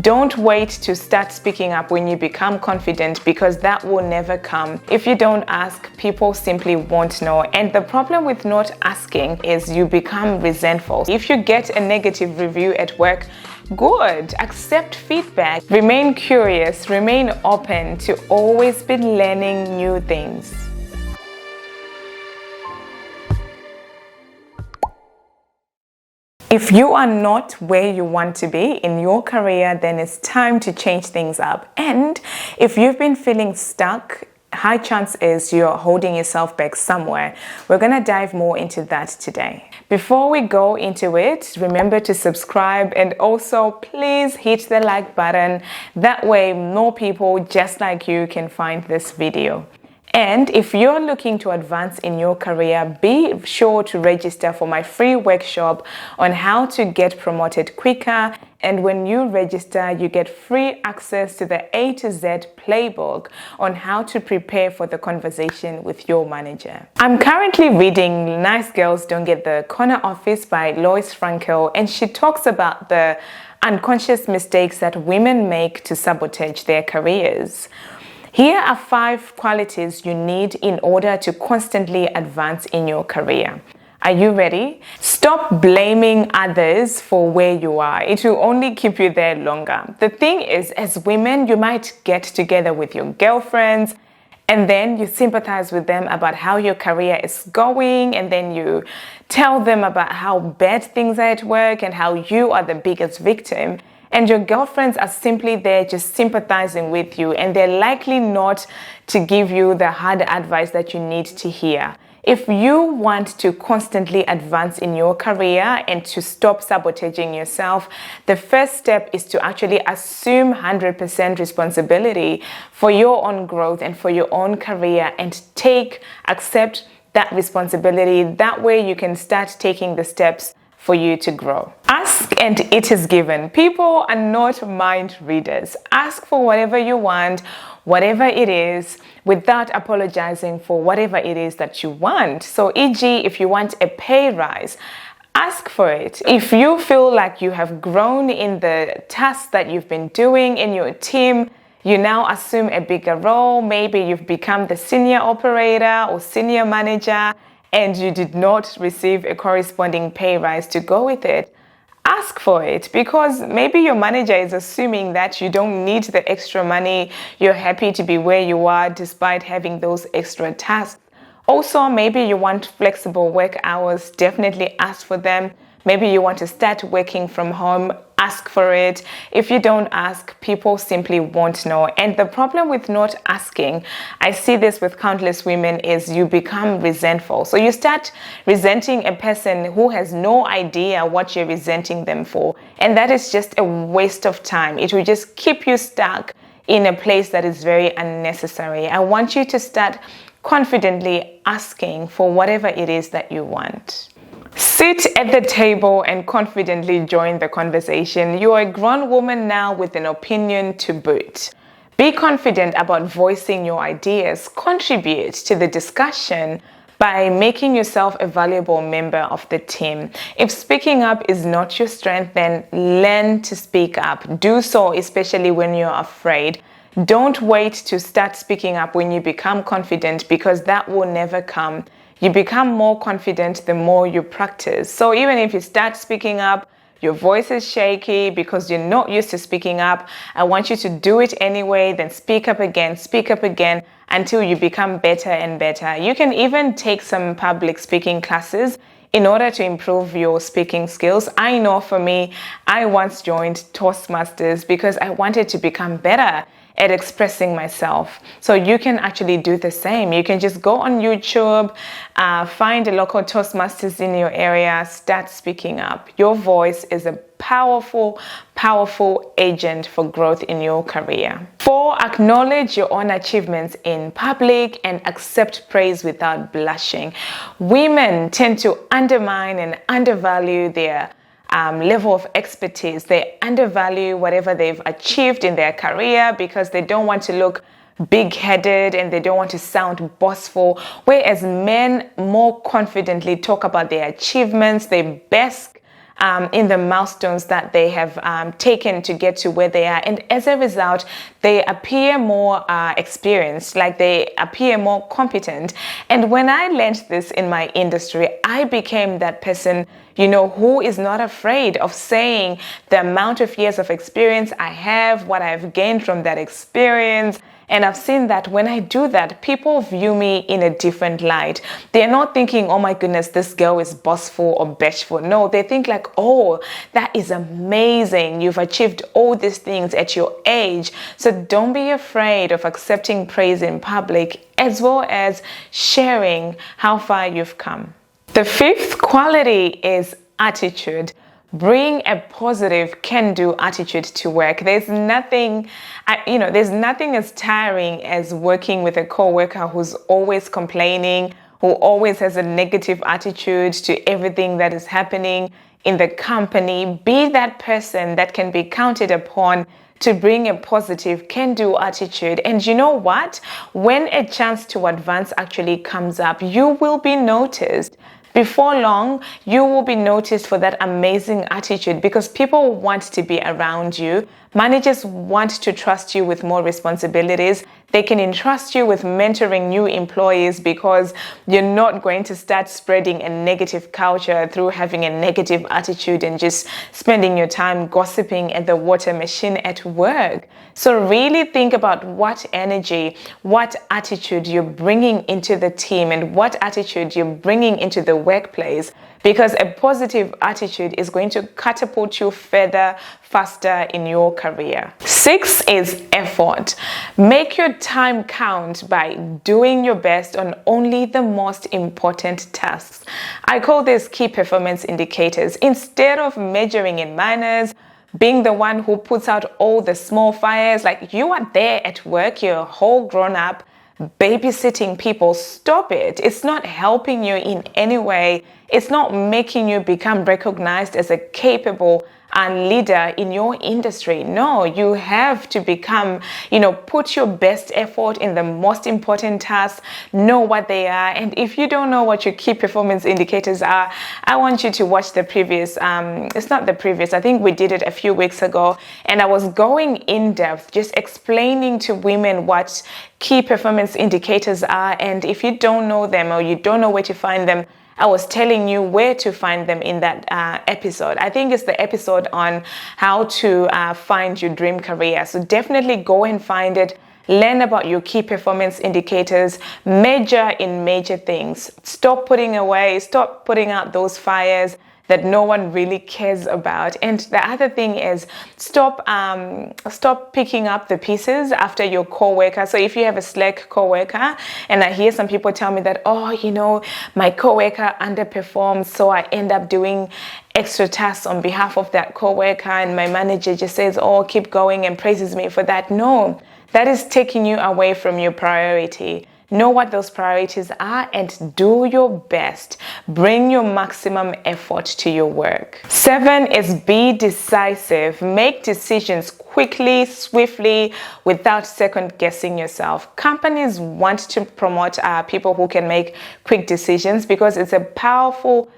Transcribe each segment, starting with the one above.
Don't wait to start speaking up when you become confident, because that will never come. If you don't ask, people simply won't know. And the problem with not asking is you become resentful. If you get a negative review at work, good. Accept feedback. Remain curious. Remain open to always be learning new things. If you are not where you want to be in your career, then it's time to change things up. And if you've been feeling stuck, high chance is you're holding yourself back somewhere. We're going to dive more into that today. Before we go into it, remember to subscribe and also please hit the like button. That way more people just like you can find this video. And if you're looking to advance in your career, be sure to register for my free workshop on how to get promoted quicker. And when you register, you get free access to the A to Z playbook on how to prepare for the conversation with your manager. I'm currently reading Nice Girls Don't Get the Corner Office by Lois Frankel, and she talks about the unconscious mistakes that women make to sabotage their careers. Here are 5 qualities you need in order to constantly advance in your career. Are you ready? Stop blaming others for where you are. It will only keep you there longer. The thing is, as women, you might get together with your girlfriends and then you sympathize with them about how your career is going, and then you tell them about how bad things are at work and how you are the biggest victim. And your girlfriends are simply there just sympathizing with you, and they're likely not to give you the hard advice that you need to hear. If you want to constantly advance in your career and to stop sabotaging yourself, the first step is to actually assume 100% responsibility for your own growth and for your own career, and accept that responsibility. That way you can start taking the steps for you to grow. Ask and it is given. People are not mind readers. Ask for whatever you want, whatever it is, without apologizing for whatever it is that you want. So e.g., if you want a pay rise, ask for it. If you feel like you have grown in the tasks that you've been doing in your team, you now assume a bigger role. Maybe you've become the senior operator or senior manager, and you did not receive a corresponding pay rise to go with it. Ask for it, because maybe your manager is assuming that you don't need the extra money. You're happy to be where you are despite having those extra tasks. Also, maybe you want flexible work hours. Definitely ask for them. Maybe you want to start working from home. Ask for it. If you don't ask, people simply won't know. And the problem with not asking, I see this with countless women, is you become resentful. So you start resenting a person who has no idea what you're resenting them for. And that is just a waste of time. It will just keep you stuck in a place that is very unnecessary. I want you to start confidently asking for whatever it is that you want. Sit at the table and confidently join the conversation. You are a grown woman now with an opinion to boot. Be confident about voicing your ideas. Contribute to the discussion by making yourself a valuable member of the team. If speaking up is not your strength, then learn to speak up. Do so, especially when you're afraid. Don't wait to start speaking up when you become confident, because that will never come. You become more confident the more you practice. So even if you start speaking up, your voice is shaky because you're not used to speaking up, I want you to do it anyway, then speak up again until you become better and better. You can even take some public speaking classes in order to improve your speaking skills. I know for me, I once joined Toastmasters because I wanted to become better at expressing myself. So you can actually do the same. You can just go on YouTube, find a local Toastmasters in your area, start speaking up. Your voice is a powerful agent for growth in your career. 4, acknowledge your own achievements in public and accept praise without blushing. Women tend to undermine and undervalue their level of expertise. They undervalue whatever they've achieved in their career because they don't want to look big-headed and they don't want to sound boastful, whereas men more confidently talk about their achievements. They bask in the milestones that they have taken to get to where they are. And as a result, they appear more experienced, like they appear more competent. And when I learned this in my industry, I became that person, who is not afraid of saying the amount of years of experience I have, what I've gained from that experience. And I've seen that when I do that, people view me in a different light. They're not thinking, oh my goodness, this girl is boastful or bashful. No, they think like, oh, that is amazing. You've achieved all these things at your age. So don't be afraid of accepting praise in public, as well as sharing how far you've come. The fifth quality is attitude. Bring a positive can-do attitude to work. There's nothing as tiring as working with a coworker who's always complaining, who always has a negative attitude to everything that is happening in the company. Be that person that can be counted upon to bring a positive can-do attitude. And you know what? When a chance to advance actually comes up, you will be noticed. Before long, you will be noticed for that amazing attitude because people want to be around you. Managers want to trust you with more responsibilities. They can entrust you with mentoring new employees because you're not going to start spreading a negative culture through having a negative attitude and just spending your time gossiping at the water machine at work. So really think about what energy, what attitude you're bringing into the team and what attitude you're bringing into the workplace, because a positive attitude is going to catapult you further, faster in your career. 6 is effort. Make your time count by doing your best on only the most important tasks. I call this key performance indicators. Instead of measuring in minors, being the one who puts out all the small fires, like you are there at work, you're a whole grown up, babysitting people, stop it. It's not helping you in any way. It's not making you become recognized as a capable leader in your industry. No, you have to become, put your best effort in the most important tasks, know what they are. And if you don't know what your key performance indicators are, I want you to watch the previous, I think we did it a few weeks ago. And I was going in depth, just explaining to women what key performance indicators are. And if you don't know them or you don't know where to find them, I was telling you where to find them in that episode. I think it's the episode on how to find your dream career. So definitely go and find it. Learn about your key performance indicators. Measure in major things. Stop putting out those fires that no one really cares about. And the other thing is stop picking up the pieces after your coworker. So if you have a Slack coworker, and I hear some people tell me that, my coworker underperforms, so I end up doing extra tasks on behalf of that coworker, and my manager just says, keep going, and praises me for that. No, that is taking you away from your priority. Know what those priorities are and do your best. Bring your maximum effort to your work. 7 is be decisive. Make decisions quickly, swiftly, without second guessing yourself. Companies want to promote people who can make quick decisions because it's a powerful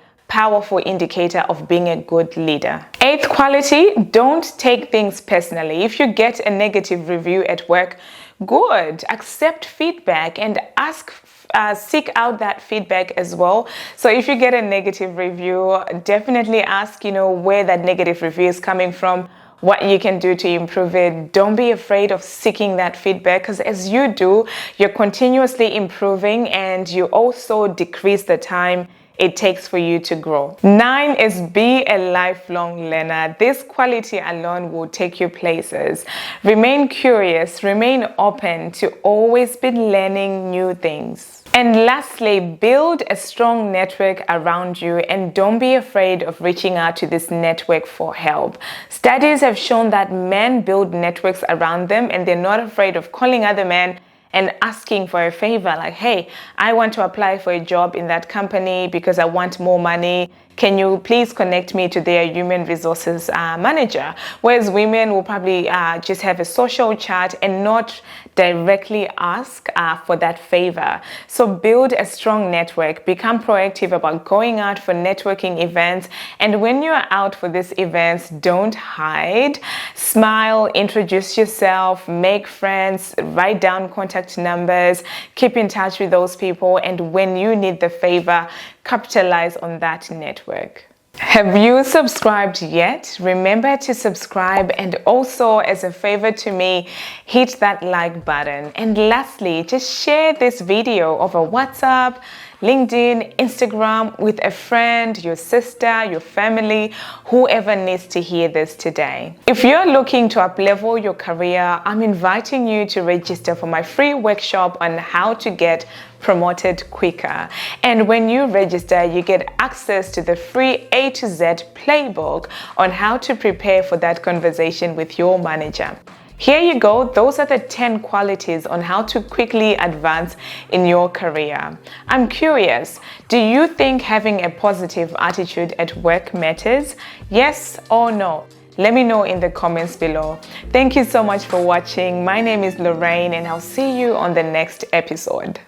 indicator of being a good leader. 8th quality, don't take things personally. If you get a negative review at work, good. Accept feedback and seek out that feedback as well. So if you get a negative review, definitely ask, where that negative review is coming from, what you can do to improve it. Don't be afraid of seeking that feedback, because as you do, you're continuously improving and you also decrease the time it takes for you to grow. 9 is be a lifelong learner. This quality alone will take you places. Remain curious, remain open to always be learning new things. And lastly, build a strong network around you and don't be afraid of reaching out to this network for help. Studies have shown that men build networks around them and they're not afraid of calling other men and asking for a favor, like, hey, I want to apply for a job in that company because I want more money. can you please connect me to their human resources manager? Whereas women will probably just have a social chat and not directly ask for that favor. So build a strong network, become proactive about going out for networking events, and when you're out for these events, don't hide. Smile, introduce yourself, make friends, write down contact numbers, keep in touch with those people, and when you need the favor, capitalize on that network. Have you subscribed yet? Remember to subscribe, and also as a favor to me, hit that like button. And lastly, just share this video over WhatsApp, LinkedIn, Instagram with a friend, your sister, your family, whoever needs to hear this today. If you're looking to up-level your career, I'm inviting you to register for my free workshop on how to get promoted quicker. And when you register, you get access to the free A to Z playbook on how to prepare for that conversation with your manager. Here you go. Those are the 10 qualities on how to quickly advance in your career. I'm curious, do you think having a positive attitude at work matters? Yes or no? Let me know in the comments below. Thank you so much for watching. My name is Lorraine, and I'll see you on the next episode.